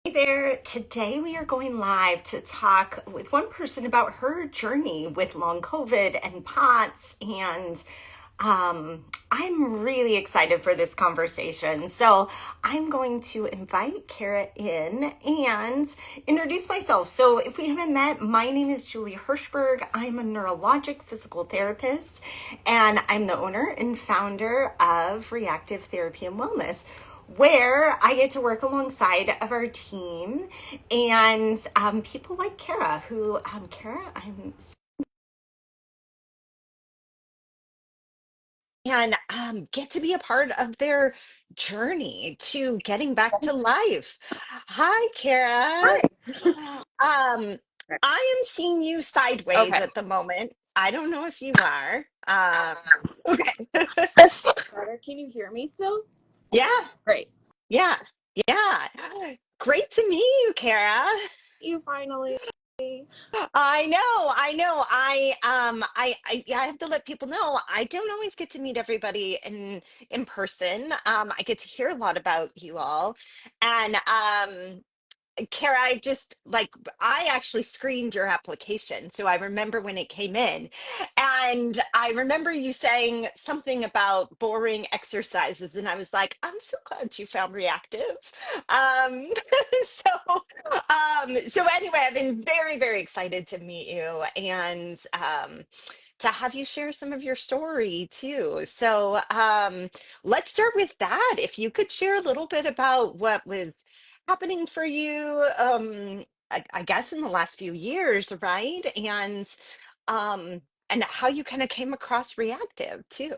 Hey there. Today we are going live to talk with one person about her journey with long COVID and POTS. And I'm really excited for this conversation. So I'm going to invite Cara in and introduce myself. So if we haven't met, my name is Julie Hirschberg. I'm a neurologic physical therapist, and I'm the owner and founder of Reactive Therapy and Wellness, where I get to work alongside of our team and people like Cara, who, Cara, and get to be a part of their journey to getting back to life. Hi, Cara. Hi. Um, I am seeing you sideways Okay. at the moment. I don't know if you are. Okay. Better. Can you hear me still? Yeah, Great. yeah, yeah. Great to meet you, Cara. You finally. I know. Yeah, I have to let people know I don't always get to meet everybody in person. I get to hear a lot about you all. And Kara, I actually screened your application. So I remember when it came in. And I remember you saying something about boring exercises. And I was like, I'm so glad you found reactive. Um, so anyway, I've been very, very excited to meet you and to have you share some of your story too. So let's start with that. If you could share a little bit about what was happening for you, I guess in the last few years, right? And how you kind of came across reactive too.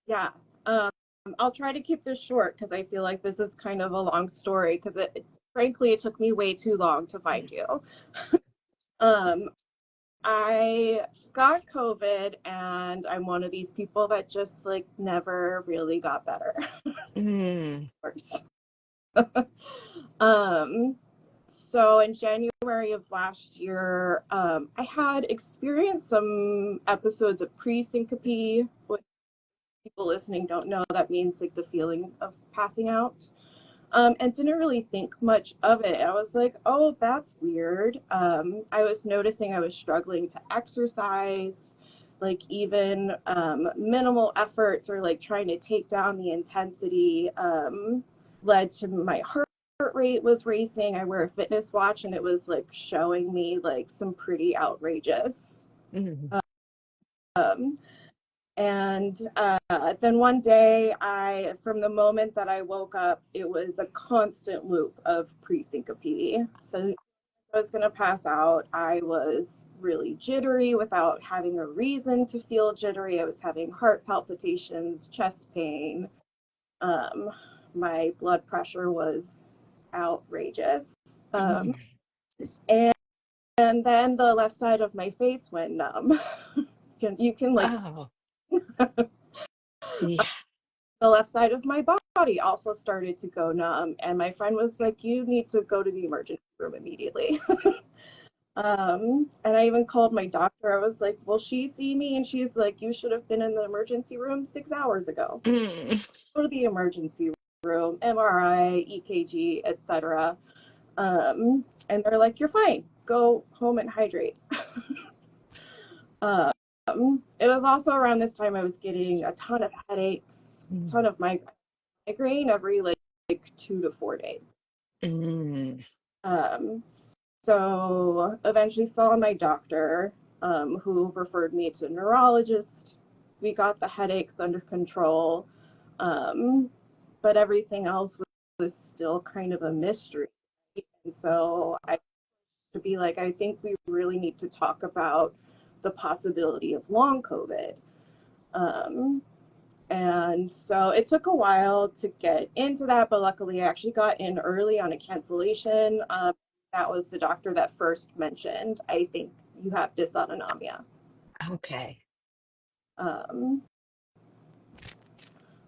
Yeah. Um, I'll try to keep this short because I feel like this is kind of a long story because frankly, it took me way too long to find you. Um, I got COVID and I'm one of these people that just like never really got better. Mm. Worse. Um, so in January of last year, I had experienced some episodes of pre-syncope. What people listening don't know, that means like the feeling of passing out. And didn't really think much of it. I was like, oh, that's weird. I was noticing I was struggling to exercise, like even minimal efforts or like trying to take down the intensity led to my heart rate was racing. I wear a fitness watch and it was like showing me like some pretty outrageous. Mm. Um, and then one day, from the moment that I woke up, it was a constant loop of pre-syncope. So I was going to pass out. I was really jittery without having a reason to feel jittery. I was having heart palpitations, chest pain. Um, my blood pressure was outrageous. Um, Mm. and, and then the left side of my face went numb. You can like Oh, yeah. the left side of my body also started to go numb. And my friend was like, you need to go to the emergency room immediately. And I even called my doctor. I was like, will she see me? And she's like, you should have been in the emergency room 6 hours ago. Mm. Go to the emergency room, MRI, EKG, etc. And they're like, you're fine. Go home and hydrate. um, it was also around this time I was getting a ton of headaches, a ton of migraine every like 2 to 4 days. Mm. Um, so eventually saw my doctor, who referred me to a neurologist. We got the headaches under control, um, but everything else was still kind of a mystery. And so I to be like, I think we really need to talk about the possibility of long COVID. Um, and so it took a while to get into that, but luckily I actually got in early on a cancellation. That was the doctor that first mentioned, I think you have dysautonomia. Okay. Um,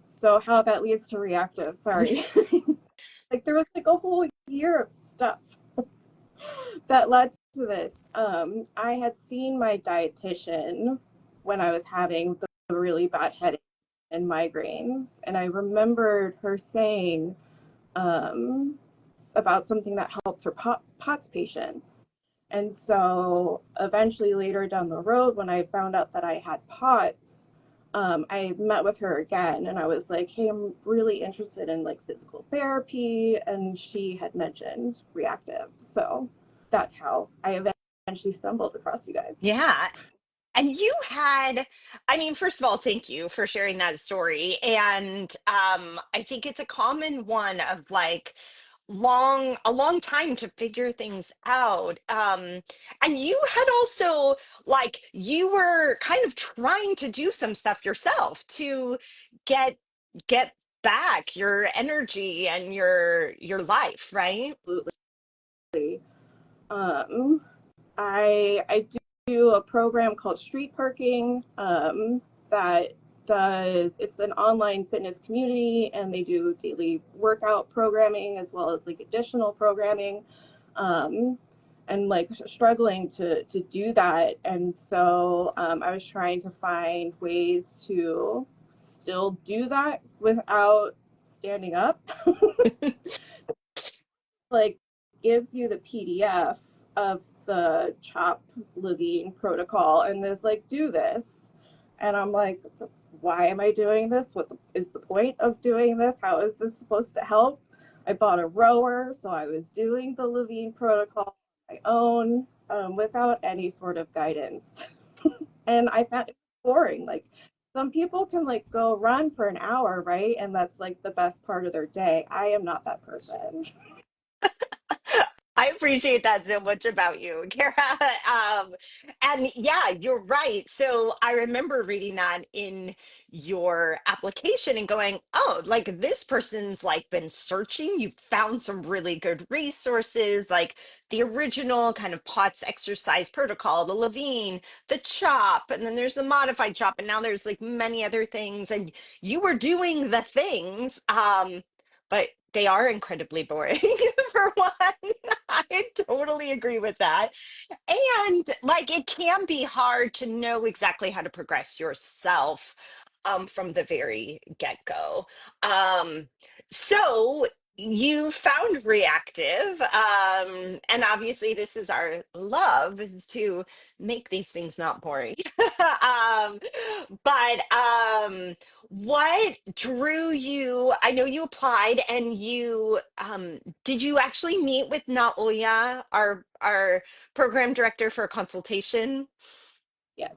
so how that leads to reactive, sorry. Like there was like a whole year of stuff that led to this. I had seen my dietitian when I was having the really bad headaches and migraines, and I remembered her saying, um, about something that helps her POTS patients. And so eventually later down the road, when I found out that I had POTS, I met with her again and I was like, hey, I'm really interested in like physical therapy. And she had mentioned reactive. So that's how I eventually stumbled across you guys. Yeah. And you had, I mean, first of all, thank you for sharing that story. And I think it's a common one of like a long time to figure things out. And you had also like you were kind of trying to do some stuff yourself to get get back your energy and your life, right? Absolutely. Um, I do a program called Street Parking that does, it's an online fitness community and they do daily workout programming as well as like additional programming, um, and like struggling to do that. And so I was trying to find ways to still do that without standing up. Like gives you the PDF of the CHOP Levine protocol and is like, do this. And I'm like, why am I doing this? Is the point of doing this? How is this supposed to help? I bought a rower, so I was doing the Levine protocol on my own, without any sort of guidance. And I found it boring. Like some people can like go run for an hour, right? And that's like the best part of their day. I am not that person. I appreciate that so much about you, Kara. And yeah, you're right. So I remember reading that in your application and going, oh, like this person's like been searching. You found some really good resources, like the original kind of POTS exercise protocol, the Levine, the CHOP, and then there's the modified CHOP, and now there's like many other things. And you were doing the things. But they are incredibly boring for one. I totally agree with that. And like it can be hard to know exactly how to progress yourself from the very get-go. So you found reactive, and obviously this is our love is to make these things not boring. um, but what drew you? I know you applied and you did you actually meet with Naoya, our program director for a consultation? Yes.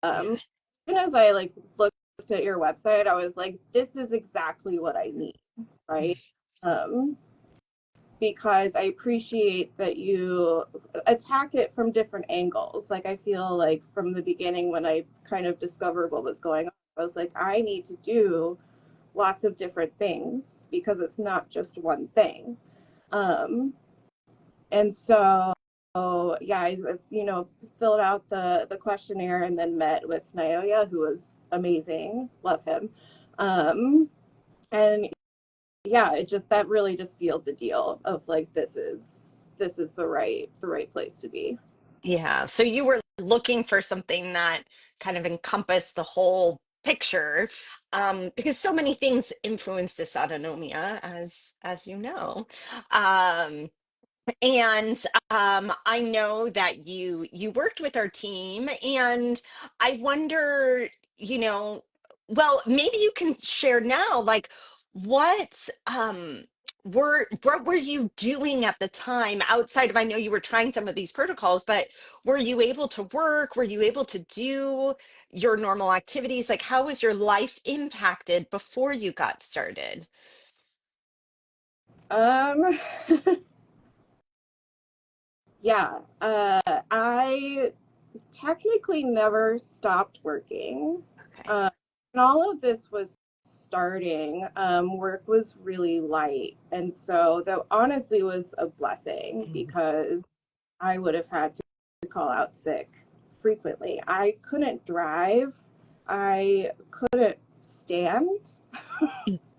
Um, even as I like looked at your website, I was like, this is exactly what I need, right? Um, because I appreciate that you attack it from different angles. Like I feel like from the beginning when I kind of discovered what was going on, I was like, I need to do lots of different things because it's not just one thing. Um, and so yeah, I filled out the questionnaire and then met with Naoya, who was amazing. Love him. Um, and yeah, it just that really just sealed the deal of like this is the right place to be. Yeah. So you were looking for something that kind of encompassed the whole picture, because so many things influence dysautonomia, as you know. Um, and I know that you worked with our team, and I wonder, you know, well, maybe you can share now, like what what were you doing at the time outside of, I know you were trying some of these protocols, but were you able to work? Were you able to do your normal activities? Like how was your life impacted before you got started? Um, yeah, I technically never stopped working. Okay. Uh, and all of this was starting. Work was really light. And so that honestly was a blessing Mm. because I would have had to call out sick frequently. I couldn't drive. I couldn't stand.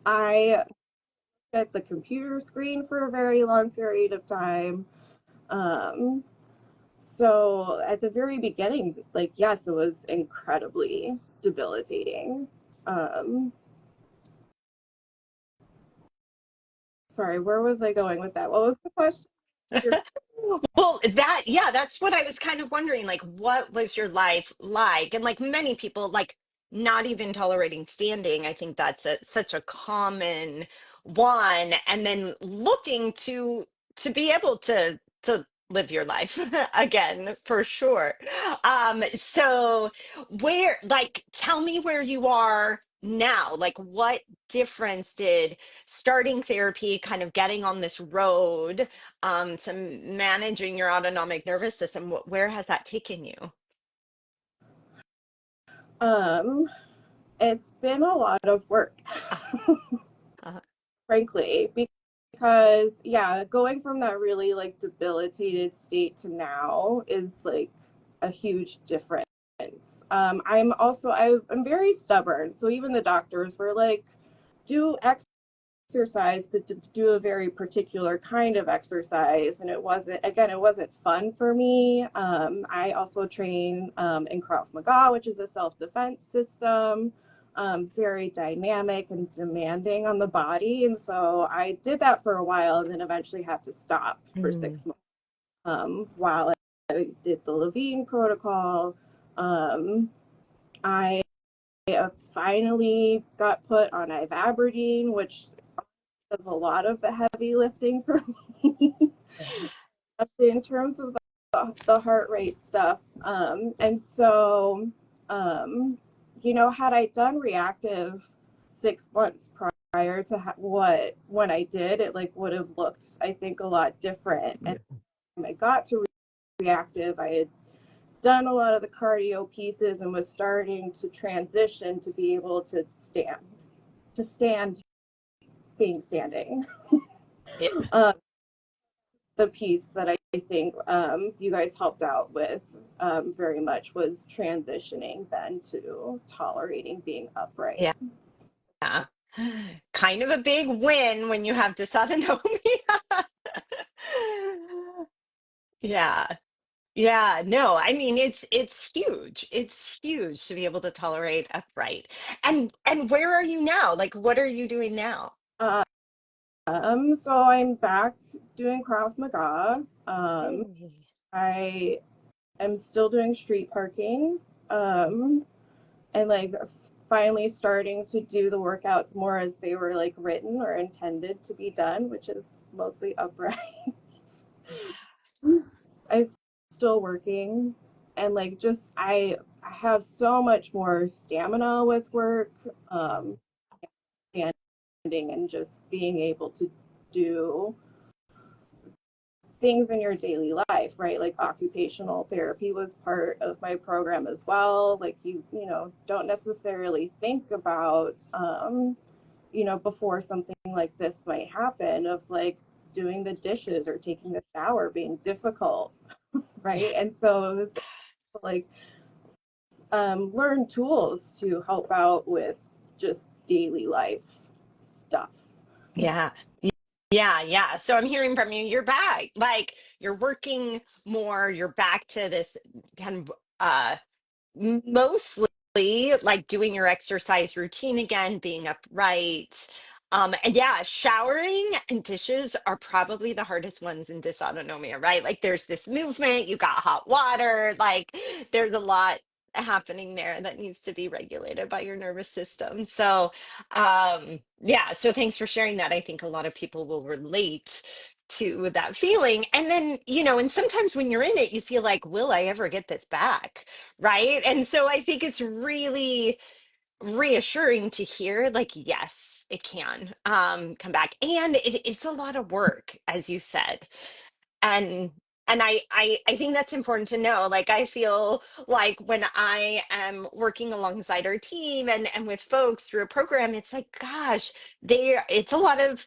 I at the computer screen for a very long period of time. Um, so at the very beginning, like, yes, it was incredibly debilitating. Um, Sorry, where was I going with that? What was the question? Your- Well, yeah, that's what I was kind of wondering. Like, what was your life like? And like many people, like not even tolerating standing, I think that's such a common one. And then looking to be able to live your life again, for sure. So like, tell me where you are now. Like, what difference did starting therapy, kind of getting on this road? So managing your autonomic nervous system, where has that taken you? Um, it's been a lot of work, Uh, uh, frankly, because yeah, going from that really like debilitated state to now is like a huge difference. I'm very stubborn, so even the doctors were like, do exercise, but to do a very particular kind of exercise. And it wasn't fun for me. I also train in Krav Maga, which is a self defense system, very dynamic and demanding on the body. And so I did that for a while and then eventually had to stop for mm, 6 months while I did the Levine protocol. I finally got put on ivabradine, which does a lot of the heavy lifting for me, yeah, especially in terms of the heart rate stuff. And so, um, had I done reactive 6 months prior to when I did, it like would have looked, I think, a lot different. And yeah, when I got to reactive, I had done a lot of the cardio pieces and was starting to transition to be able to stand being standing. yeah. Um, the piece that I think you guys helped out with very much was transitioning then to tolerating being upright. Yeah. Kind of a big win when you have dysautonomia. Yeah. Yeah, no, I mean it's huge. It's huge to be able to tolerate upright. And where are you now? Like, what are you doing now? Uh, so I'm back doing Krav Maga. Yay. I am still doing street parking, and like finally starting to do the workouts more as they were like written or intended to be done, which is mostly upright. I'm still working, and like just I have so much more stamina with work, um, and just being able to do things in your daily life, right? Like occupational therapy was part of my program as well. Like don't necessarily think about before something like this might happen of like doing the dishes or taking a shower being difficult, Yeah. right? And so it was like learn tools to help out with just daily life stuff. Yeah. Yeah, yeah. So I'm hearing from you, you're back. Like you're working more, you're back to this kind of mostly like doing your exercise routine again, being upright. And yeah, showering and dishes are probably the hardest ones in dysautonomia, right? Like there's this movement, you got hot water, like there's a lot happening there that needs to be regulated by your nervous system. So, yeah, so thanks for sharing that. I think a lot of people will relate to that feeling. And then, and sometimes when you're in it, you feel like, will I ever get this back? Right. And so I think it's really reassuring to hear, like, yes, it can come back. And it's a lot of work, as you said. And I think that's important to know. Like I feel like when I am working alongside our team and with folks through a program, it's like, gosh, it's a lot of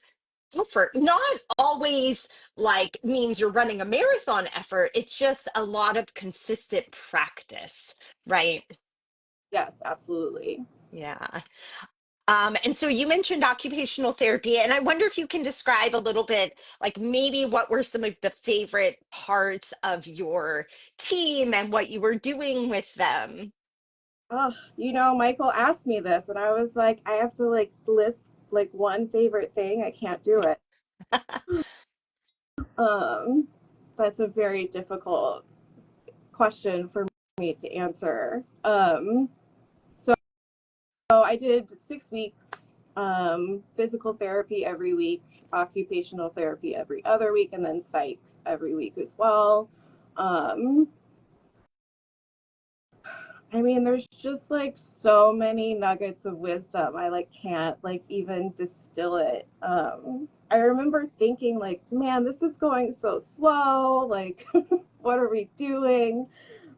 effort. Not always like means you're running a marathon effort. It's just a lot of consistent practice, right? Yes, absolutely. Yeah. And so you mentioned occupational therapy, and I wonder if you can describe a little bit, like maybe what were some of the favorite parts of your team and what you were doing with them. Oh, Michael asked me this, and I was like, I have to like list like one favorite thing. I can't do it. Um, that's a very difficult question for me to answer. So I did 6 weeks, physical therapy every week, occupational therapy every other week, and then psych every week as well. Um, I mean, there's just like so many nuggets of wisdom. I like can't like even distill it. I remember thinking like, man, this is going so slow. Like, what are we doing?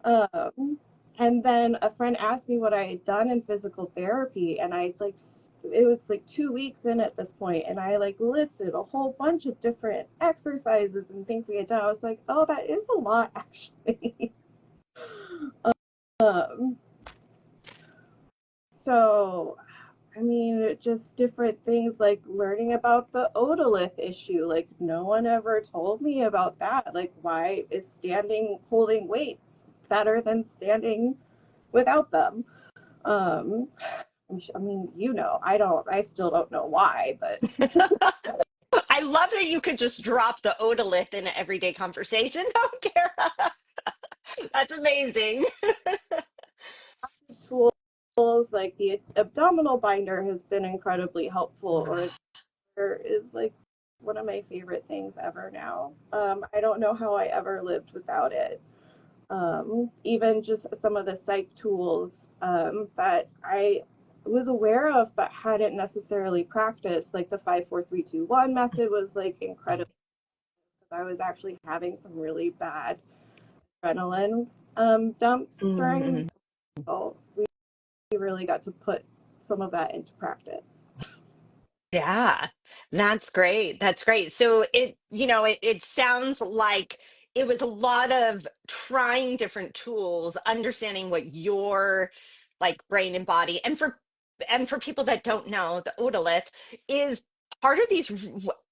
Um, and then a friend asked me what I had done in physical therapy, and I like it was like 2 weeks in at this point, and I like listed a whole bunch of different exercises and things we had done. I was like, oh, that is a lot actually. um, so I mean, just different things like learning about the otolith issue. Like, no one ever told me about that. Like, why is standing holding weights better than standing without them? Um, I mean, I still don't know why, but I love that you could just drop the otolith in an everyday conversation. Don't care. That's amazing. tools like the abdominal binder has been incredibly helpful, or there is like one of my favorite things ever now. I don't know how I ever lived without it. Even just some of the psych tools that I was aware of but hadn't necessarily practiced, like the 5 4 3 2 1 method was like incredible. I was actually having some really bad adrenaline dumps during, Mm. so we really got to put some of that into practice. Yeah, that's great. That's great. So it sounds like it was a lot of trying different tools, understanding what your like brain and body, and for people that don't know, the otolith is part of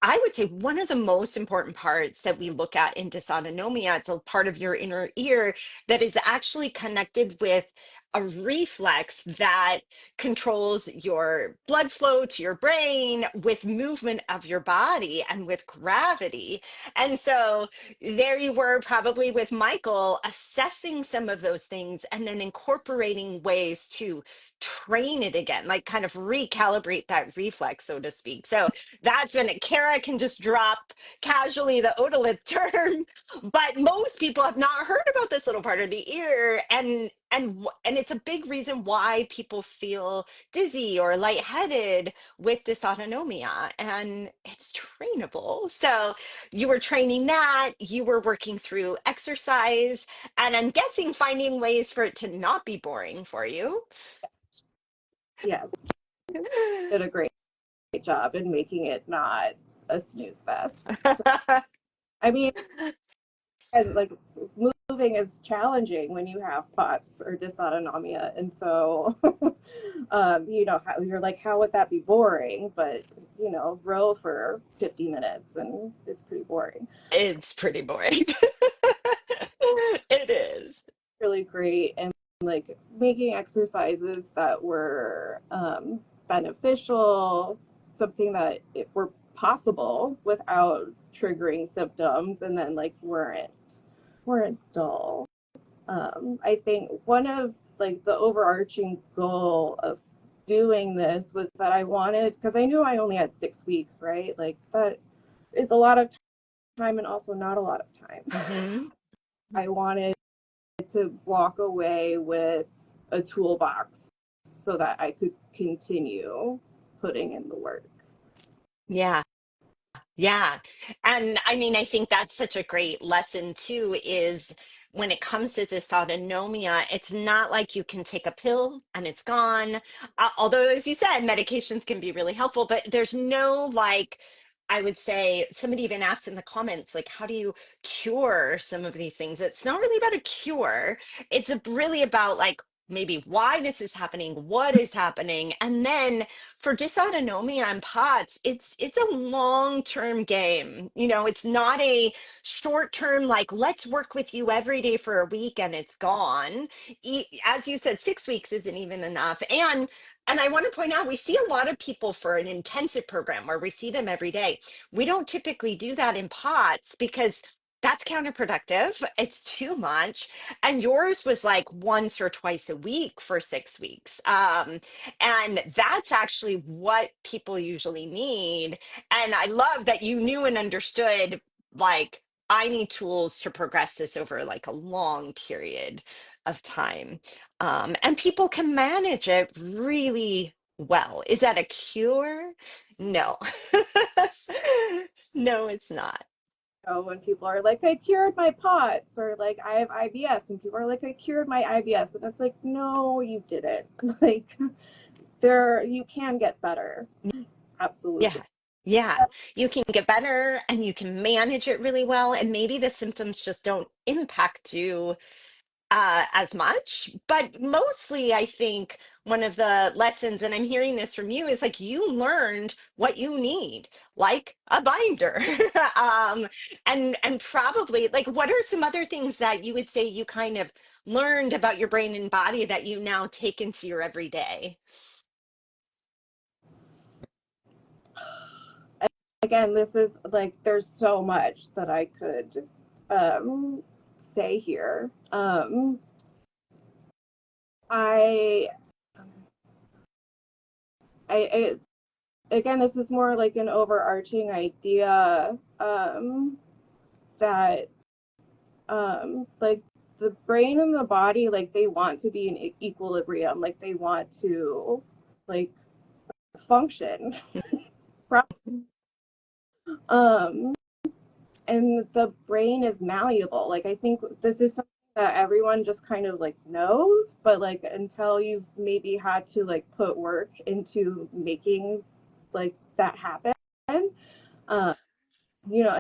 I would say one of the most important parts that we look at in dysautonomia. It's a part of your inner ear that is actually connected with a reflex that controls your blood flow to your brain with movement of your body and with gravity. And so there you were, probably with Michael, assessing some of those things and then incorporating ways to train it again, like kind of recalibrate that reflex, so to speak. So that's when Kara can just drop casually the otolith term, but most people have not heard about this little part of the ear, and it's a big reason why people feel dizzy or lightheaded with dysautonomia, and it's trainable. So you were training that, you were working through exercise, and I'm guessing finding ways for it to not be boring for you. Yeah, did a great job in making it not a snooze fest. So, I mean, and like moving is challenging when you have POTS or dysautonomia, and so you're like, how would that be boring? But row for 50 minutes and it's pretty boring. It's pretty boring. It is. Really great, and like making exercises that were beneficial, something that it were possible without triggering symptoms, and then like weren't dull. I think one of like the overarching goal of doing this was that I wanted, because I knew I only had 6 weeks, right? Like that is a lot of time and also not a lot of time. Hmm. I wanted to walk away with a toolbox so that I could continue putting in the work. Yeah. Yeah. And I mean, I think that's such a great lesson too, is when it comes to dysautonomia, it's not like you can take a pill and it's gone. Although, as you said, medications can be really helpful, but there's no like, I would say, somebody even asked in the comments, like, how do you cure some of these things? It's not really about a cure. It's really about like maybe why this is happening, what is happening. And then for dysautonomia and POTS, it's a long-term game. It's not a short-term, like, let's work with you every day for a week and it's gone. As you said, 6 weeks isn't even enough. And I want to point out, we see a lot of people for an intensive program where we see them every day. We don't typically do that in POTS because that's counterproductive. It's too much. And yours was like once or twice a week for 6 weeks. And that's actually what people usually need. And I love that you knew and understood, like, I need tools to progress this over like a long period of time. And people can manage it really well. Is that a cure? No. No, it's not. When people are like, I cured my POTS, or like, I have IBS, and people are like, I cured my IBS, and it's like, no, you didn't. Like, you can get better. Yeah. Absolutely. Yeah. You can get better and you can manage it really well. And maybe the symptoms just don't impact you as much. But mostly, I think one of the lessons, and I'm hearing this from you, is like you learned what you need, like a binder. And probably, like, what are some other things that you would say you kind of learned about your brain and body that you now take into your everyday? Again, this is like, there's so much that I could um, say here. I, I, again, this is more like an overarching idea that like the brain and the body, like they want to be in equilibrium, like they want to like function. um and the brain is malleable. Like, I think this is something that everyone just kind of like knows, but like until you've maybe had to like put work into making like that happen, uh, you know,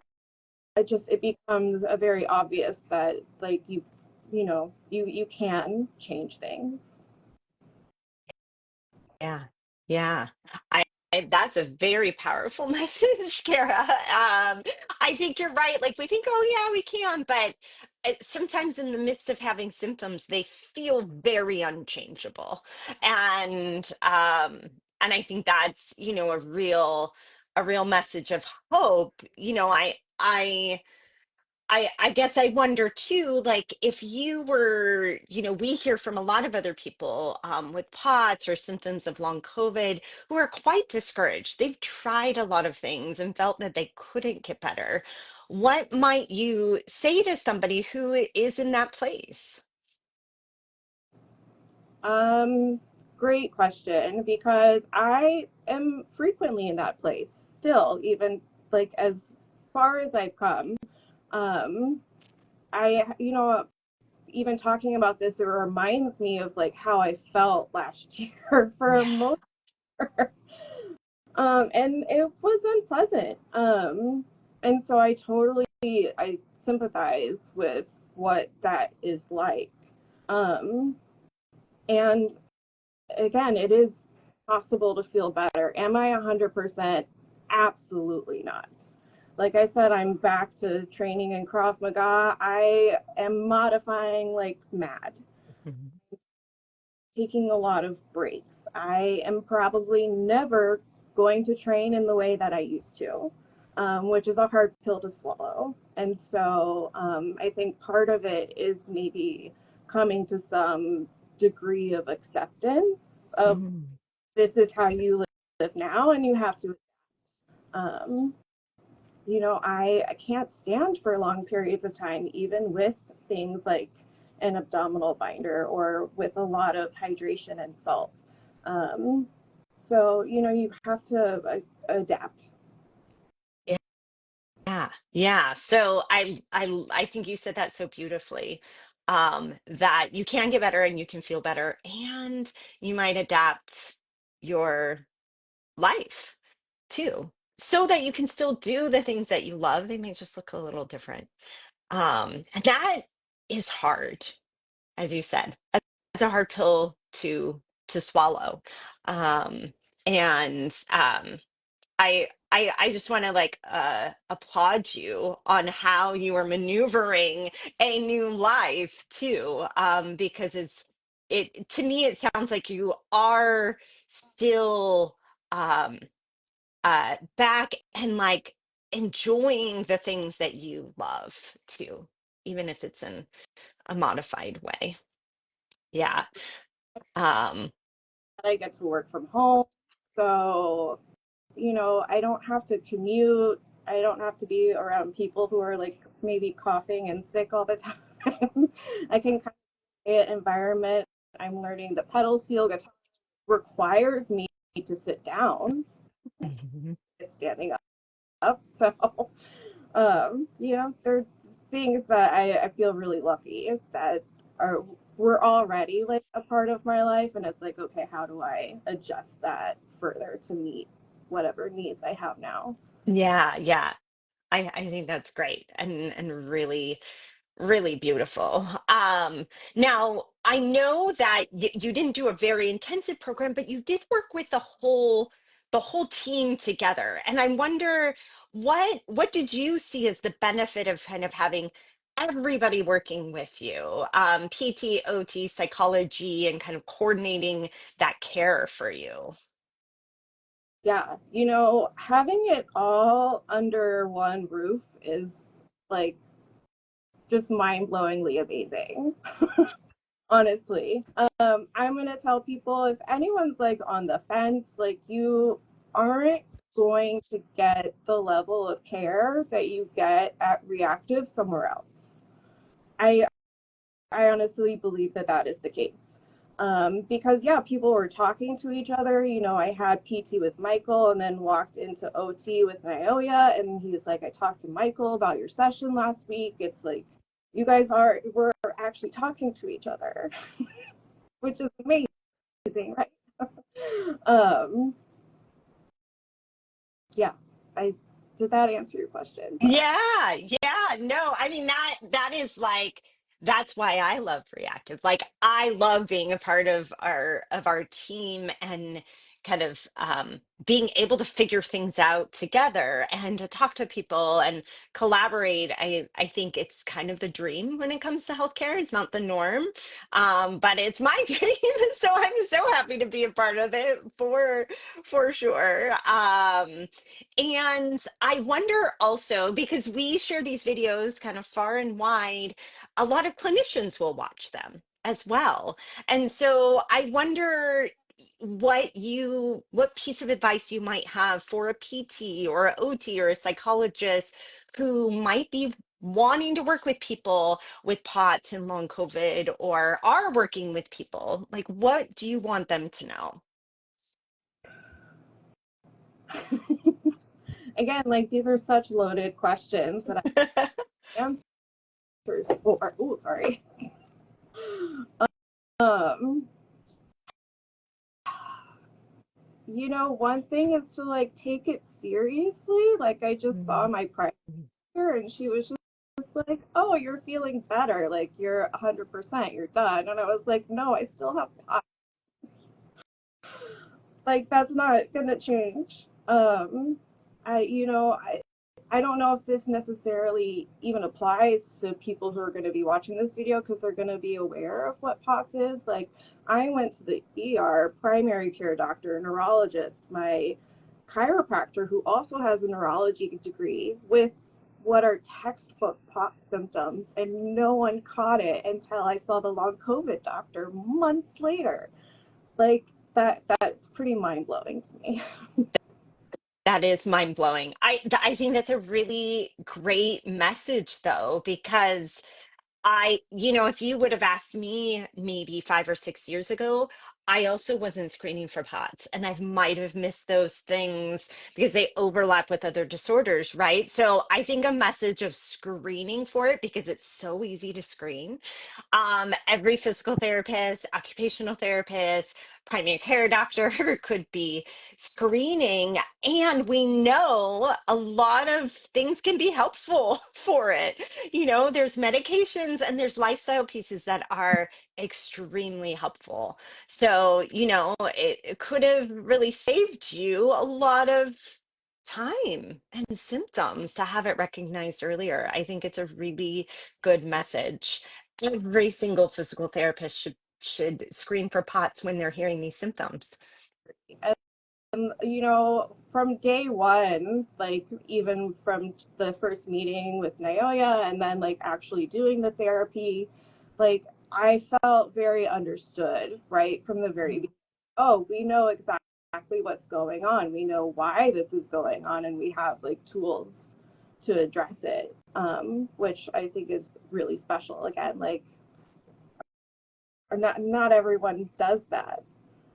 it becomes a very obvious that like you can change things. Yeah, yeah. That's a very powerful message, Kara. I think you're right. Like we think, oh yeah, we can, but sometimes in the midst of having symptoms, they feel very unchangeable, and and I think that's a real message of hope. I guess I wonder too, like if you were, we hear from a lot of other people with POTS or symptoms of long COVID who are quite discouraged. They've tried a lot of things and felt that they couldn't get better. What might you say to somebody who is in that place? Um, Great question, because I am frequently in that place still, even like as far as I've come. Um, even talking about this, it reminds me of like how I felt last year for Yeah, most, and it was unpleasant. And so I sympathize with what that is like. Um, and again, it is possible to feel better. Am I 100%? Absolutely not. Like I said, I'm back to training in Krav Maga. I am modifying like mad, mhm, taking a lot of breaks. I am probably never going to train in the way that I used to, which is a hard pill to swallow. And so I think part of it is maybe coming to some degree of acceptance of mhm. this is how you live now, and you have to. Um, I can't stand for long periods of time, even with things like an abdominal binder or with a lot of hydration and salt. Um, so, you have to adapt. Yeah, yeah. So I think you said that so beautifully. That you can get better and you can feel better, and you might adapt your life too, so that you can still do the things that you love. They may just look a little different. And that is hard, as you said. a hard pill to swallow. Um, and I just want to like applaud you on how you are maneuvering a new life too, because it to me it sounds like you are still um, back and like enjoying the things that you love too, even if it's in a modified way. Yeah. Um, I get to work from home. So, I don't have to commute. I don't have to be around people who are like maybe coughing and sick all the time. I can kind of create an environment. I'm learning the pedal steel guitar requires me to sit down, mhm. standing up. So, there's things that I feel really lucky that are were already like a part of my life, and it's like, okay, how do I adjust that further to meet whatever needs I have now? Yeah, yeah. I think that's great and really really beautiful. Now I know that you didn't do a very intensive program, but you did work with the whole team together. And I wonder what did you see as the benefit of kind of having everybody working with you, PT, OT, psychology, and kind of coordinating that care for you? Yeah, having it all under one roof is like just mind-blowingly amazing. Honestly, I'm gonna tell people if anyone's like on the fence, like you aren't going to get the level of care that you get at reactive somewhere else. I honestly believe that that is the case. Because yeah, people were talking to each other. I had PT with Michael and then walked into OT with Naoya, and he's like, I talked to Michael about your session last week. It's like you guys were actually talking to each other, which is amazing, right? um, yeah, I did that answer your question? Yeah, yeah. No, I mean that is like that's why I love reactive. Like I love being a part of our team and kind of being able to figure things out together and to talk to people and collaborate. I think it's kind of the dream when it comes to healthcare. It's not the norm, but it's my dream. So I'm so happy to be a part of it for sure. And I wonder also, because we share these videos kind of far and wide, a lot of clinicians will watch them as well. And so I wonder what piece of advice you might have for a PT or a OT or a psychologist who might be wanting to work with people with POTS and long COVID or are working with people. Like, what do you want them to know? Again, like these are such loaded questions that I answers for. Oh, sorry. Um, one thing is to like take it seriously. Like I just saw my practice and she was just like, "Oh, you're feeling better. Like you're 100%, you're done." And I was like, "No, I still have like that's not gonna change." I you know I don't know if this necessarily even applies to people who are going to be watching this video because they're going to be aware of what POTS is. Like, I went to the ER, primary care doctor, neurologist, my chiropractor, who also has a neurology degree, with what are textbook POTS symptoms, and no one caught it until I saw the long COVID doctor months later. Like, that's pretty mind blowing to me. That is mind blowing. I think that's a really great message though, because if you would have asked me maybe 5 or 6 years ago, I also wasn't screening for POTS and I might have missed those things because they overlap with other disorders, right? So I think a message of screening for it because it's so easy to screen. Every physical therapist, occupational therapist, primary care doctor, it could be screening. And we know a lot of things can be helpful for it. There's medications and there's lifestyle pieces that are extremely helpful. So, it could have really saved you a lot of time and symptoms to have it recognized earlier. I think it's a really good message. Every single physical therapist should screen for POTS when they're hearing these symptoms. From day one, like even from the first meeting with Naoya and then like actually doing the therapy, like I felt very understood right from the very beginning. Oh, we know exactly what's going on. We know why this is going on, and we have like tools to address it, which I think is really special. Again, like, or not everyone does that,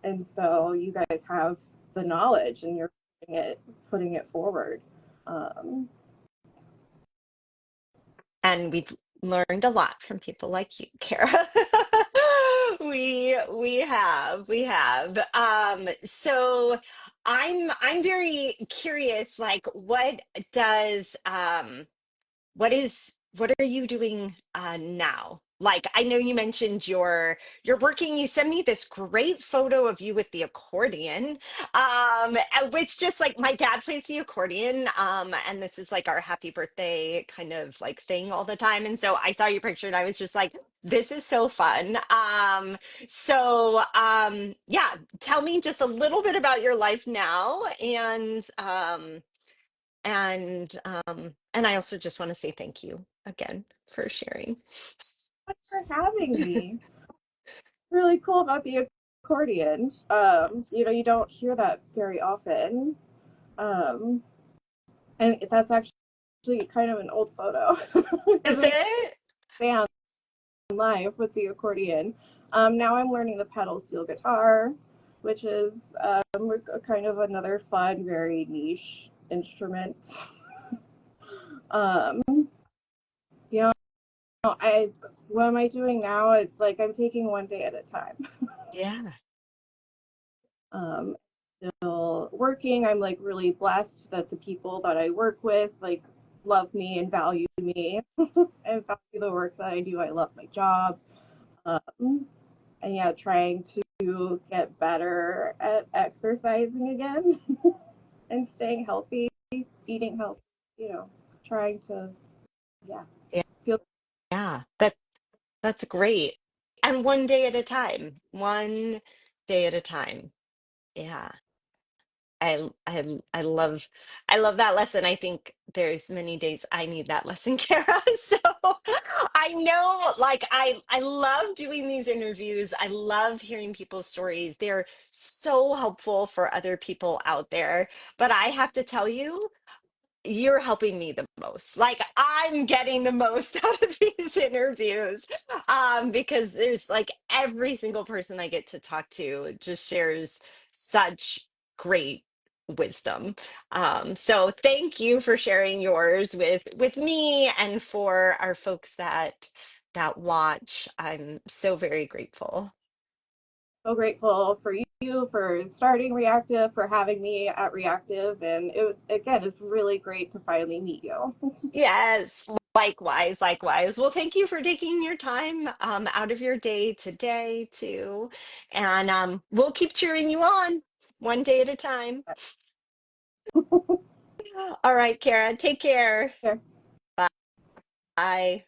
and so you guys have the knowledge and you're putting it forward. um, And we've learned a lot from people like you, Cara. We have. So I'm very curious, like what are you doing now? Like, I know you mentioned you're working. You sent me this great photo of you with the accordion, which just like my dad plays the accordion, and this is like our happy birthday kind of like thing all the time. And so I saw your picture and I was just like, this is so fun. Yeah, tell me just a little bit about your life now, and I also just want to say thank you again for sharing. Thanks for having me. Really cool about the accordion. You don't hear that very often. um, and that's actually kind of an old photo because Is we it? band live with the accordion. Now I'm learning the pedal steel guitar, which is kind of another fun, very niche instrument. um, you know, I what am I doing now? It's like I'm taking one day at a time. Yeah. um, Still working. I'm like really blessed that the people that I work with like love me and value me and value the work that I do. I love my job. And yeah, trying to get better at exercising again and staying healthy, eating healthy, trying to, yeah, Yeah. feel. Yeah. That's great. And one day at a time. One day at a time. Yeah. I love that lesson. I think there's many days I need that lesson, Kara. So I know, like, I love doing these interviews. I love hearing people's stories. They're so helpful for other people out there. But I have to tell you, you're helping me the most. Like, I'm getting the most out of these interviews, because there's like every single person I get to talk to just shares such great wisdom. So thank you for sharing yours with me and for our folks that watch. I'm so very grateful. So grateful for you for starting Reactive, for having me at Reactive, and again, it's really great to finally meet you. Yes, likewise, likewise. Well, thank you for taking your time out of your day today too. And we'll keep cheering you on one day at a time. All right, Kara, take care. Here. Bye.